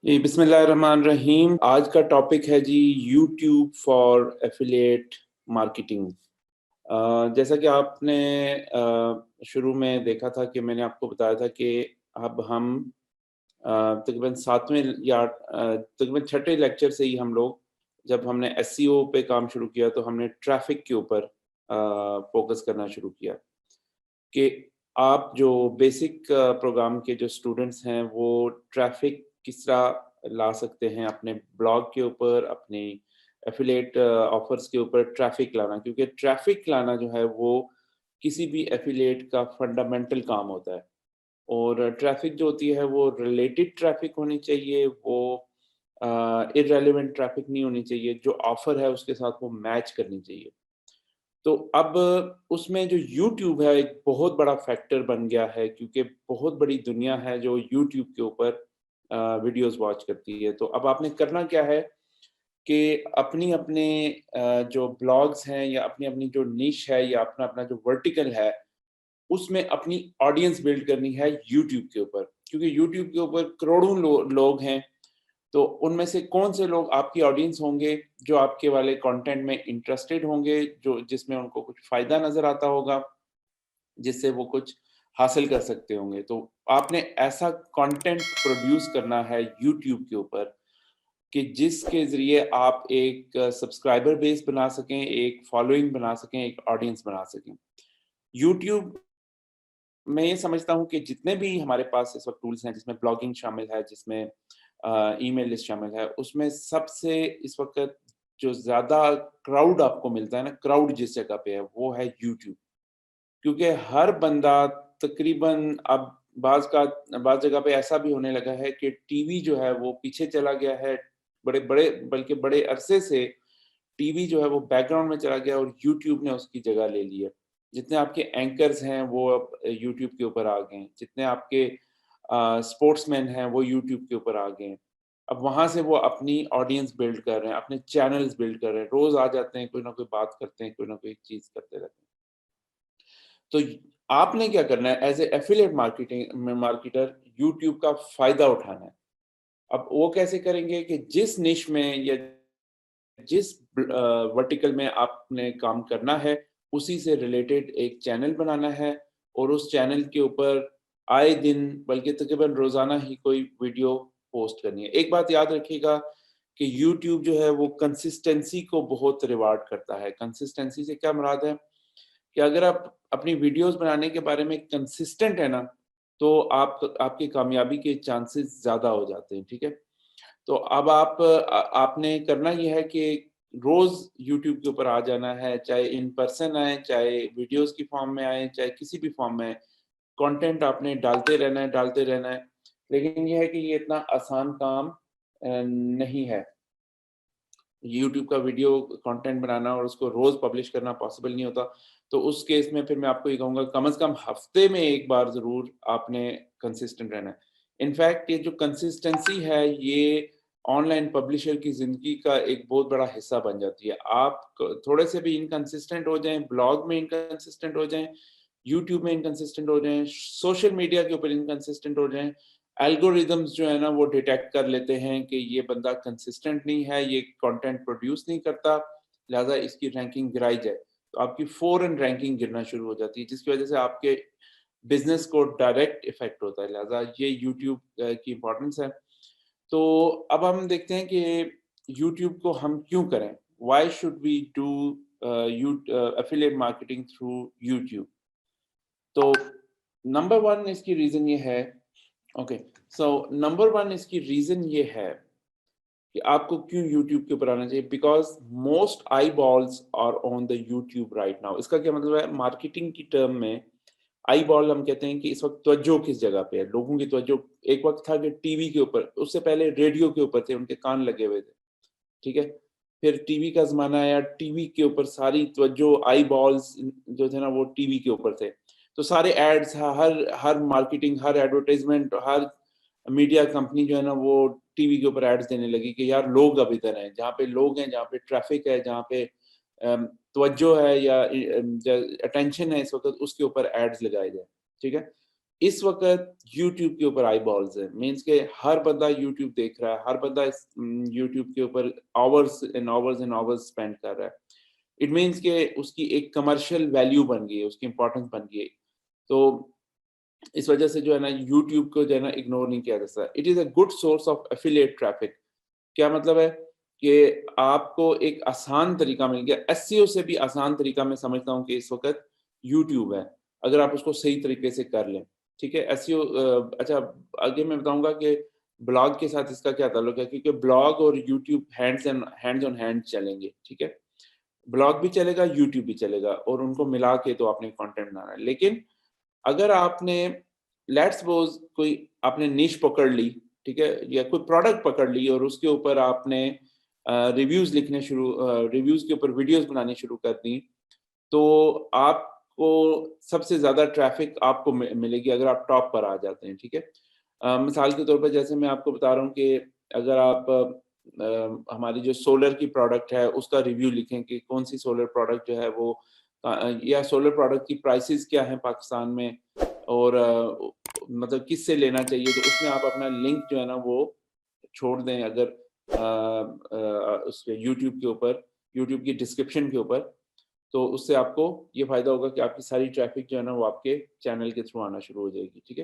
جی بسم اللہ الرحمن الرحیم. آج کا ٹاپک ہے جی یوٹیوب فار ایفیلیٹ مارکیٹنگ. جیسا کہ آپ نے شروع میں دیکھا تھا کہ میں نے آپ کو بتایا تھا کہ اب ہم تقریباً ساتویں یا تقریباً چھٹے لیکچر سے ہی ہم لوگ جب ہم نے ایس سی او پہ کام شروع کیا تو ہم نے ٹریفک کے اوپر فوکس کرنا شروع کیا کہ آپ جو بیسک پروگرام کے جو اسٹوڈنٹس ہیں وہ ٹریفک کس طرح لا سکتے ہیں اپنے بلاگ کے اوپر، اپنی ایفیلیٹ آفرز کے اوپر ٹریفک لانا، کیونکہ ٹریفک لانا جو ہے وہ کسی بھی ایفیلیٹ کا فنڈامنٹل کام ہوتا ہے. اور ٹریفک جو ہوتی ہے وہ ریلیٹڈ ٹریفک ہونی چاہیے، وہ ارریلیونٹ ٹریفک نہیں ہونی چاہیے، جو آفر ہے اس کے ساتھ وہ میچ کرنی چاہیے. تو اب اس میں جو یوٹیوب ہے ایک بہت بڑا فیکٹر بن گیا ہے، کیونکہ بہت بڑی دنیا ہے جو یوٹیوب کے اوپر ویڈیوز واچ کرتی ہے. تو اب آپ نے کرنا کیا ہے کہ اپنے جو بلاگز ہیں یا اپنی جو نیش ہے یا اپنا جو ورٹیکل ہے اس میں اپنی آڈینس بلڈ کرنی ہے یوٹیوب کے اوپر، کیونکہ یوٹیوب کے اوپر کروڑوں لوگ ہیں. تو ان میں سے کون سے لوگ آپ کی آڈینس ہوں گے جو آپ کے والے کانٹینٹ میں انٹرسٹڈ ہوں گے، جس میں ان کو کچھ فائدہ نظر آتا ہوگا، جس سے وہ کچھ حاصل کر سکتے ہوں گے. تو آپ نے ایسا کانٹینٹ پروڈیوس کرنا ہے یوٹیوب کے اوپر کہ جس کے ذریعے آپ ایک سبسکرائبر بیس بنا سکیں، ایک فالوئنگ بنا سکیں، ایک آڈینس بنا سکیں. یوٹیوب میں یہ سمجھتا ہوں کہ جتنے بھی ہمارے پاس اس وقت ٹولز ہیں، جس میں بلاگنگ شامل ہے، جس میں ای میل لسٹ شامل ہے، اس میں سب سے اس وقت جو زیادہ کراؤڈ آپ کو ملتا ہے نا، کراؤڈ جس جگہ پہ ہے وہ ہے یوٹیوب. کیونکہ ہر بندہ تقریباً اب بعض جگہ پہ ایسا بھی ہونے لگا ہے کہ ٹی وی جو ہے وہ پیچھے چلا گیا ہے، بلکہ بڑے عرصے سے ٹی وی جو ہے وہ بیک گراؤنڈ میں چلا گیا اور یوٹیوب نے اس کی جگہ لے لی ہے. جتنے آپ کے اینکرز ہیں وہ اب یوٹیوب کے اوپر آ گئے ہیں، جتنے آپ کے اسپورٹس مین ہیں وہ یوٹیوب کے اوپر آ گئے ہیں. اب وہاں سے وہ اپنی آڈینس بلڈ کر رہے ہیں، اپنے چینلز بلڈ کر رہے ہیں، روز آ جاتے ہیں، کوئی نہ کوئی بات کرتے ہیں، کوئی نہ کوئی چیز کرتے رہتے ہیں. تو آپ نے کیا کرنا ہے as a affiliate marketer, YouTube کا فائدہ اٹھانا ہے. اب وہ کیسے کریں گے کہ جس نش میں یا جس ورٹیکل میں آپ نے کام کرنا ہے اسی سے ریلیٹڈ ایک چینل بنانا ہے، اور اس چینل کے اوپر آئے دن بلکہ تقریباً روزانہ ہی کوئی ویڈیو پوسٹ کرنی ہے. ایک بات یاد رکھیے گا کہ یوٹیوب جو ہے وہ کنسسٹنسی کو بہت ریوارڈ کرتا ہے. کنسسٹنسی سے کیا مراد ہے کہ اگر آپ اپنی ویڈیوز بنانے کے بارے میں کنسسٹنٹ ہے نا، تو آپ کی کامیابی کے چانسز زیادہ ہو جاتے ہیں. ٹھیک ہے، تو اب آپ نے کرنا یہ ہے کہ روز یوٹیوب کے اوپر آ جانا ہے، چاہے ان پرسن آئیں، چاہے ویڈیوز کی فارم میں آئیں، چاہے کسی بھی فارم میں. کانٹینٹ آپ نے ڈالتے رہنا ہے. لیکن یہ ہے کہ یہ اتنا آسان کام نہیں ہے. یوٹیوب کا ویڈیو کانٹینٹ بنانا اور اس کو روز پبلش کرنا پاسبل نہیں ہوتا. تو اس کیس میں پھر میں آپ کو یہ کہوں گا کم از کم ہفتے میں ایک بار ضرور آپ نے کنسسٹنٹ رہنا ہے. انفیکٹ یہ جو کنسسٹنسی ہے یہ آن لائن پبلشر کی زندگی کا ایک بہت بڑا حصہ بن جاتی ہے. آپ تھوڑے سے بھی انکنسسٹنٹ ہو جائیں، بلاگ میں انکنسسٹنٹ ہو جائیں، یوٹیوب میں انکنسسٹنٹ ہو جائیں، سوشل میڈیا کے اوپر انکنسسٹنٹ ہو جائیں، الگوریدمز جو ہے نا وہ ڈیٹیکٹ کر لیتے ہیں کہ یہ بندہ کنسسٹنٹ نہیں ہے، یہ کانٹینٹ پروڈیوس نہیں کرتا، لہٰذا اس کی رینکنگ گرائی جائے. تو آپ کی فوراً رینکنگ گرنا شروع ہو جاتی ہے، جس کی وجہ سے آپ کے بزنس کو ڈائریکٹ افیکٹ ہوتا ہے. لہٰذا یہ یوٹیوب کی امپورٹنس ہے. تو اب ہم دیکھتے ہیں کہ یوٹیوب کو ہم کیوں کریں، why should we do affiliate marketing through YouTube. تو نمبر ون اس کی ریزن یہ ہے، نمبر ون اس کی ریزن یہ ہے کہ آپ کو کیوں یوٹیوب کے اوپر آنا چاہیے. Because most eyeballs are on the YouTube right now. اس کا کیا مطلب ہے مارکیٹنگ کی ٹرم میں؟ آئی بال ہم کہتے ہیں کہ اس وقت توجہ کس جگہ پہ ہے، لوگوں کی توجہ. ایک وقت تھا کہ ٹی وی کے اوپر، اس سے پہلے ریڈیو کے اوپر تھے، ان کے کان لگے ہوئے تھے. ٹھیک ہے، پھر ٹی وی کا زمانہ آیا، ٹی وی کے اوپر ساری توجہ، آئی بالز جو تھے نا وہ ٹی وی کے اوپر تھے. تو سارے ایڈز، ہر مارکیٹنگ، ہر ایڈورٹائزمنٹ، ہر میڈیا کمپنی جو ہے نا وہ ٹی وی کے اوپر ایڈز دینے لگی کہ یار لوگ اب ادھر ہیں، جہاں پہ لوگ ہیں، جہاں پہ ٹریفک ہے، جہاں پہ توجہ ہے یا اٹینشن ہے اس وقت، اس کے اوپر ایڈز لگائے جائیں. ٹھیک ہے، اس وقت یوٹیوب کے اوپر آئی بالز ہیں، مینس کہ ہر بندہ یوٹیوب دیکھ رہا ہے، ہر بندہ یوٹیوب کے اوپر hours and hours and hours spend کر رہا ہے. اٹ مینس کہ اس کی ایک کمرشل ویلیو بن گئی ہے، اس کی امپورٹنس بن گئی ہے. تو اس وجہ سے جو ہے نا یوٹیوب کو جو ہے نا اگنور نہیں کیا جا سکتا. It is a good source of affiliate traffic. کیا مطلب ہے کہ آپ کو ایک آسان طریقہ مل گیا. ایس سی او سے بھی آسان طریقہ میں سمجھتا ہوں کہ اس وقت یوٹیوب ہے، اگر آپ اس کو صحیح طریقے سے کر لیں. ٹھیک ہے، ایس سی او. اچھا آگے میں بتاؤں گا کہ بلاگ کے ساتھ اس کا کیا تعلق ہے، کیونکہ بلاگ اور یوٹیوب ہینڈز آن ہینڈ چلیں گے. ٹھیک ہے، بلاگ بھی چلے گا، یوٹیوب بھی چلے گا، اور ان کو ملا کے تو آپ نے کانٹینٹ بنانا ہے. لیکن اگر آپ نے لیٹس سپوز کوئی آپ نے نیش پکڑ لی، ٹھیک ہے، یا کوئی پروڈکٹ پکڑ لی اور اس کے اوپر آپ نے ریویوز کے اوپر ویڈیوز بنانی شروع کر دی، تو آپ کو سب سے زیادہ ٹریفک آپ کو ملے گی اگر آپ ٹاپ پر آ جاتے ہیں. ٹھیک ہے، مثال کے طور پر جیسے میں آپ کو بتا رہا ہوں کہ اگر آپ ہماری جو سولر کی پروڈکٹ ہے اس کا ریویو لکھیں کہ کون سی سولر پروڈکٹ جو ہے وہ، یا سولر پروڈکٹ کی پرائسز کیا ہیں پاکستان میں، اور مطلب کس سے لینا چاہیے، تو اس میں آپ اپنا لنک جو ہے نا وہ چھوڑ دیں اگر اس کے یوٹیوب کے اوپر، یوٹیوب کی ڈسکرپشن کے اوپر، تو اس سے آپ کو یہ فائدہ ہوگا کہ آپ کی ساری ٹریفک جو ہے نا وہ آپ کے چینل کے تھرو آنا شروع ہو جائے گی. ٹھیک ہے،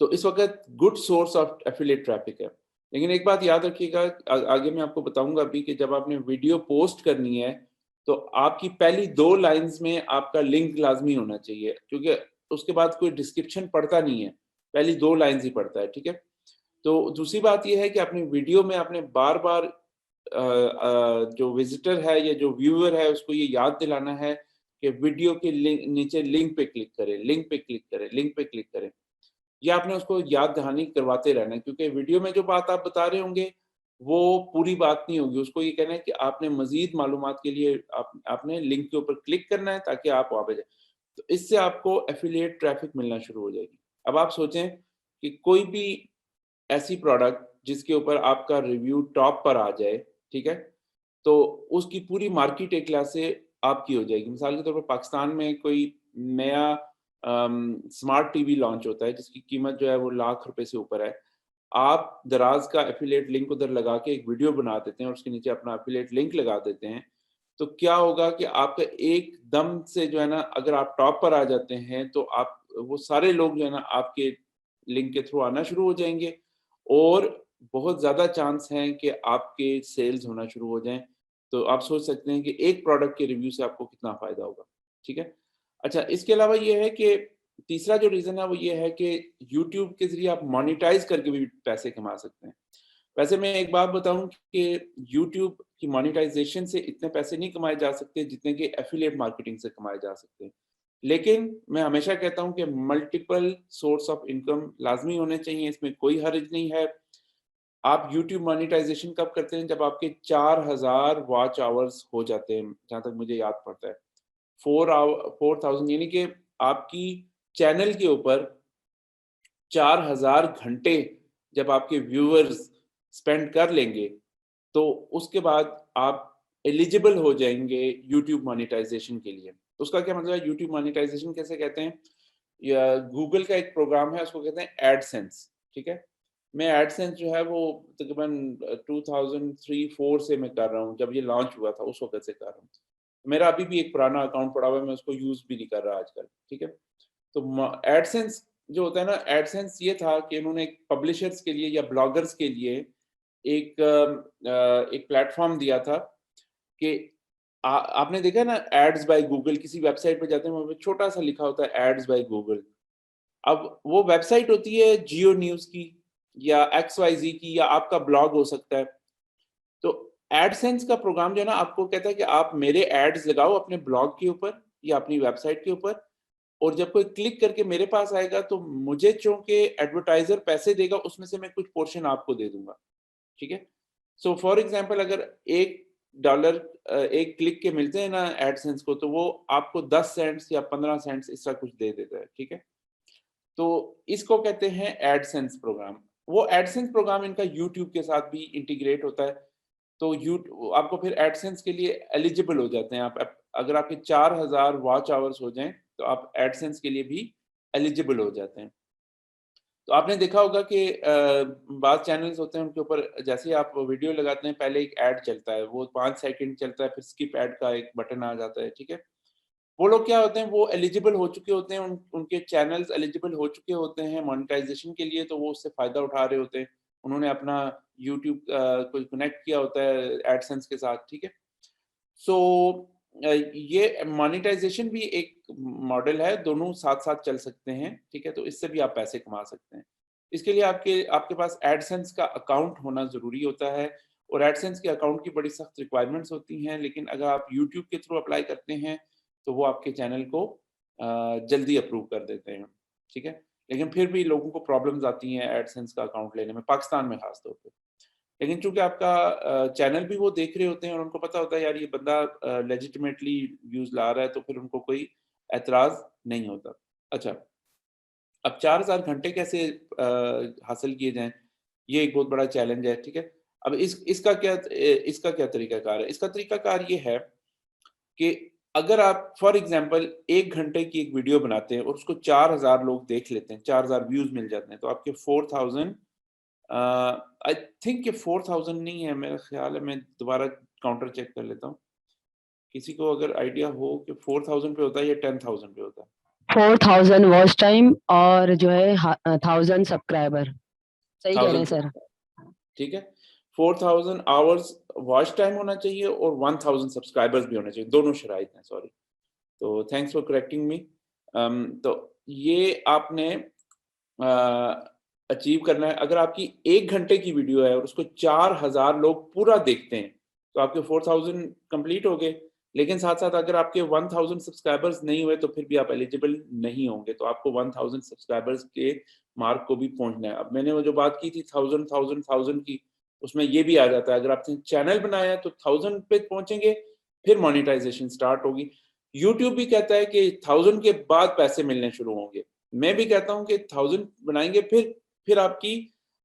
تو اس وقت good source of affiliate traffic ہے. لیکن ایک بات یاد رکھیے گا، آگے میں آپ کو بتاؤں گا ابھی، کہ جب آپ نے ویڈیو پوسٹ کرنی ہے تو آپ کی پہلی 2 لائنز میں آپ کا لنک لازمی ہونا چاہیے، کیونکہ اس کے بعد کوئی ڈسکرپشن پڑھتا نہیں ہے، پہلی 2 لائنز ہی پڑھتا ہے. ٹھیک ہے، تو دوسری بات یہ ہے کہ اپنی ویڈیو میں آپ نے بار بار جو وزٹر ہے یا جو ویور ہے اس کو یہ یاد دلانا ہے کہ ویڈیو کے نیچے لنک پہ کلک کریں، لنک پہ کلک کریں، لنک پہ کلک کریں. یہ آپ نے اس کو یاد دہانی کرواتے رہنا ہے، کیونکہ ویڈیو میں جو بات آپ بتا رہے ہوں گے وہ پوری بات نہیں ہوگی. اس کو یہ کہنا ہے کہ آپ نے مزید معلومات کے لیے آپ نے لنک کے اوپر کلک کرنا ہے تاکہ آپ وہاں پہ جائیں. تو اس سے آپ کو ایفیلیٹ ٹریفک ملنا شروع ہو جائے گی. اب آپ سوچیں کہ کوئی بھی ایسی پروڈکٹ جس کے اوپر آپ کا ریویو ٹاپ پر آ جائے، ٹھیک ہے، تو اس کی پوری مارکیٹ ایک لحاظ سے آپ کی ہو جائے گی. مثال کے طور پر پاکستان میں کوئی نیا اسمارٹ ٹی وی لانچ ہوتا ہے جس کی قیمت جو ہے وہ ₹1,00,000 سے اوپر ہے. آپ دراز کا ایفیلیٹ لنک ادھر لگا کے ایک ویڈیو بنا دیتے ہیں اور اس کے نیچے اپنا ایفیلیٹ لنک لگا دیتے ہیں، تو کیا ہوگا کہ آپ کا ایک دم سے جو ہے نا اگر آپ ٹاپ پر آ جاتے ہیں تو آپ وہ سارے لوگ جو ہے نا آپ کے لنک کے تھرو آنا شروع ہو جائیں گے، اور بہت زیادہ چانس ہیں کہ آپ کے سیلز ہونا شروع ہو جائیں. تو آپ سوچ سکتے ہیں کہ ایک پروڈکٹ کے ریویو سے آپ کو کتنا فائدہ ہوگا. ٹھیک ہے، اچھا اس کے علاوہ یہ ہے کہ تیسرا جو ریزن ہے وہ یہ ہے کہ یوٹیوب کے ذریعے آپ مانیٹائز کر کے بھی پیسے کما سکتے ہیں. ویسے میں ایک بات بتاؤں کہ یوٹیوب کی مانیٹائزیشن سے اتنے پیسے نہیں کمائے جا سکتے جتنے کہ ایفیلیٹ مارکیٹنگ سے کمائے جا سکتے ہیں. لیکن میں ہمیشہ کہتا ہوں کہ ملٹیپل سورس آف انکم لازمی ہونے چاہیے، اس میں کوئی حرج نہیں ہے. آپ یوٹیوب مانیٹائزیشن کب کرتے ہیں؟ جب آپ کے 4,000 واچ آورز ہو جاتے ہیں، جہاں تک مجھے یاد پڑتا ہے 4,000، یعنی کہ آپ کی چینل کے اوپر 4,000 گھنٹے جب آپ کے ویورز اسپینڈ کر لیں گے تو اس کے بعد آپ ایلیجیبل ہو جائیں گے یوٹیوب مانیٹائزیشن کے لیے. اس کا کیا مطلب ہے؟ یوٹیوب مانیٹائزیشن کیسے کہتے ہیں؟ یا گوگل کا ایک پروگرام ہے، اس کو کہتے ہیں ایڈ سینس. ٹھیک ہے، میں ایڈ سینس جو ہے وہ تقریباً 2003-4 سے میں کر رہا ہوں، جب یہ لانچ ہوا تھا اس وقت سے کر رہا ہوں. میرا ابھی بھی ایک پرانا اکاؤنٹ پڑا ہوا ہے، میں اس کو یوز بھی نہیں کر رہا آج کل. ٹھیک ہے، تو ایڈ سینس جو ہوتا ہے نا، ایڈ سینس یہ تھا کہ انہوں نے پبلشرز کے لیے یا بلاگرز کے لیے ایک پلیٹ فارم دیا تھا کہ آپ نے دیکھا نا ایڈز بائی گوگل، کسی ویب سائٹ پہ جاتے ہیں وہاں پہ چھوٹا سا لکھا ہوتا ہے ایڈز بائی گوگل. اب وہ ویب سائٹ ہوتی ہے جیو نیوز کی یا ایکس وائی زی کی، یا آپ کا بلاگ ہو سکتا ہے. تو ایڈ سینس کا پروگرام جو ہے نا آپ کو کہتا ہے کہ آپ میرے ایڈز لگاؤ اپنے بلاگ کے اوپر یا اپنی ویب سائٹ کے اوپر، اور جب کوئی کلک کر کے میرے پاس آئے گا تو مجھے چونکہ ایڈورٹائزر پیسے دے گا اس میں سے میں کچھ پورشن آپ کو دے دوں گا. ٹھیک ہے، سو فار ایگزامپل اگر $1 ایک کلک کے ملتے ہیں نا ایڈ سینس کو، تو وہ آپ کو 10 سینٹس یا 15 سینٹس اس طرح کچھ دے دیتا ہے. ٹھیک ہے، تو اس کو کہتے ہیں ایڈ سینس پروگرام. وہ ایڈ سینس پروگرام ان کا یوٹیوب کے ساتھ بھی انٹیگریٹ ہوتا ہے، تو آپ کو پھر ایڈ سینس کے لیے ایلیجیبل ہو جاتے ہیں. آپ اگر آپ کے 4,000 واچ آورز ہو جائیں تو آپ ایڈ سینس کے لیے بھی ایلیجبل ہو جاتے ہیں. تو آپ نے دیکھا ہوگا کہ بعض چینلز ہوتے ہیں ان کے اوپر جیسے ہی آپ ویڈیو لگاتے ہیں پہلے ایک ایڈ چلتا ہے, وہ 5 سیکنڈ چلتا ہے, پھر اسکپ ایڈ کا ایک بٹن آ جاتا ہے, ٹھیک ہے. وہ لوگ کیا ہوتے ہیں, وہ ایلیجبل ہو چکے ہوتے ہیں, ان کے چینلز ایلیجبل ہو چکے ہوتے ہیں مانیٹائزیشن کے لیے, تو وہ اس سے فائدہ اٹھا رہے ہوتے ہیں. انہوں نے اپنا یوٹیوب کو کنیکٹ کیا ہوتا ہے ایڈ سینس کے ساتھ, ٹھیک ہے. سو یہ مانیٹائزیشن بھی ایک ماڈل ہے, دونوں ساتھ ساتھ چل سکتے ہیں, ٹھیک ہے. تو اس سے بھی آپ پیسے کما سکتے ہیں. اس کے لیے آپ کے پاس ایڈ سینس کا اکاؤنٹ ہونا ضروری ہوتا ہے, اور ایڈ سینس کے اکاؤنٹ کی بڑی سخت ریکوائرمنٹس ہوتی ہیں, لیکن اگر آپ یوٹیوب کے تھرو اپلائی کرتے ہیں تو وہ آپ کے چینل کو جلدی اپروو کر دیتے ہیں, ٹھیک ہے. لیکن پھر بھی لوگوں کو پرابلمز آتی ہیں ایڈ سینس کا اکاؤنٹ لینے میں, پاکستان میں خاص طور پہ. لیکن چونکہ آپ کا چینل بھی وہ دیکھ رہے ہوتے ہیں اور ان کو پتہ ہوتا ہے یار یہ بندہ لیجیٹمیٹلی ویوز لا رہا ہے, تو پھر ان کو کوئی اعتراض نہیں ہوتا. اچھا, اب 4000 گھنٹے کیسے حاصل کیے جائیں, یہ ایک بہت بڑا چیلنج ہے, ٹھیک ہے. اب اس کا کیا طریقہ کار ہے؟ اس کا طریقہ کار یہ ہے کہ اگر آپ فار ایگزامپل 1 گھنٹے کی ایک ویڈیو بناتے ہیں اور اس کو 4000 لوگ دیکھ لیتے ہیں, 4000 ویوز مل جاتے ہیں, تو آپ کے 4000 آئی تھنک کہ 4000 نہیں ہے, میرا خیال ہے, میں دوبارہ کاؤنٹر چیک کر لیتا ہوں. کسی کو اگر آئیڈیا ہو کہ 4000 پہ ہوتا ہے یا 10000 پہ ہوتا ہے؟ 4000 واچ ٹائم اور جو ہے 1000 سبسکرائبر. صحیح کہہ رہے ہیں سر, ٹھیک ہے. 4000 آورز واچ ٹائم ہونا چاہیے اور 1000 سبسکرائبرز بھی ہونے چاہیے, دونوں شرائط ہیں, سوری. تو تھینکس فار کریکٹنگ می. تو یہ آپ نے اچیو کرنا ہے. اگر آپ کی 1 گھنٹے کی ویڈیو ہے اور اس کو 4000 لوگ پورا دیکھتے ہیں تو آپ کے 4000 کمپلیٹ ہو گئے. لیکن ساتھ ساتھ اگر آپ کے 1000 سبسکرائبرز نہیں ہوئے تو پھر بھی آپ ایلیجبل نہیں ہوں گے, تو آپ کو 1000 سبسکرائبرز کے مارک کو بھی پہنچنا ہے. اب میں نے وہ جو بات کی تھی 1000 کی, اس میں یہ بھی آ جاتا ہے. اگر آپ نے چینل بنایا ہے تو 1000 پہ پہنچیں گے, پھر مانیٹائزیشن سٹارٹ ہوگی. یوٹیوب بھی کہتا ہے کہ 1000 کے بعد پیسے ملنے شروع ہوں گے. میں بھی کہتا ہوں کہ 1000 بنائیں گے, پھر آپ کی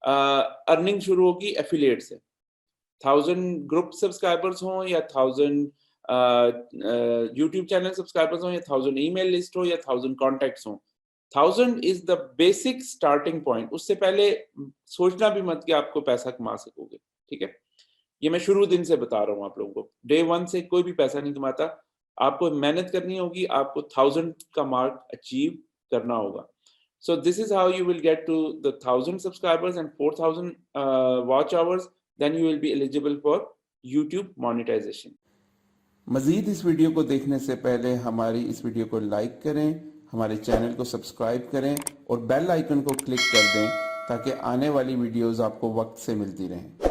ارننگ شروع ہوگی ایفیلیٹ سے. 1000 گروپ سبسکرائبرز ہوں یا 1000 یوٹیوب چینل سبسکرائبرز ہوں یا 1000 ای میل لسٹ ہو یا 1000 کانٹیکٹس ہوں, 1000 از دا بیسک سٹارٹنگ پوائنٹ. اس سے پہلے سوچنا بھی مت کہ آپ کو پیسہ کما سکو گے, ٹھیک ہے. یہ میں شروع دن سے بتا رہا ہوں آپ لوگوں کو, ڈے 1 سے کوئی بھی پیسہ نہیں کماتا. آپ کو محنت کرنی ہوگی, آپ کو 1000 کا مارک اچیو کرنا ہوگا. So this is how you will get to the 1000 subscribers and 4000 watch hours, then you will be eligible for YouTube monetization. مزید اس ویڈیو کو دیکھنے سے پہلے ہماری اس ویڈیو کو لائک کریں, ہمارے چینل کو سبسکرائب کریں اور بیل آئیکن کو کلک کر دیں تاکہ آنے والی ویڈیوز آپ کو وقت سے ملتی رہیں.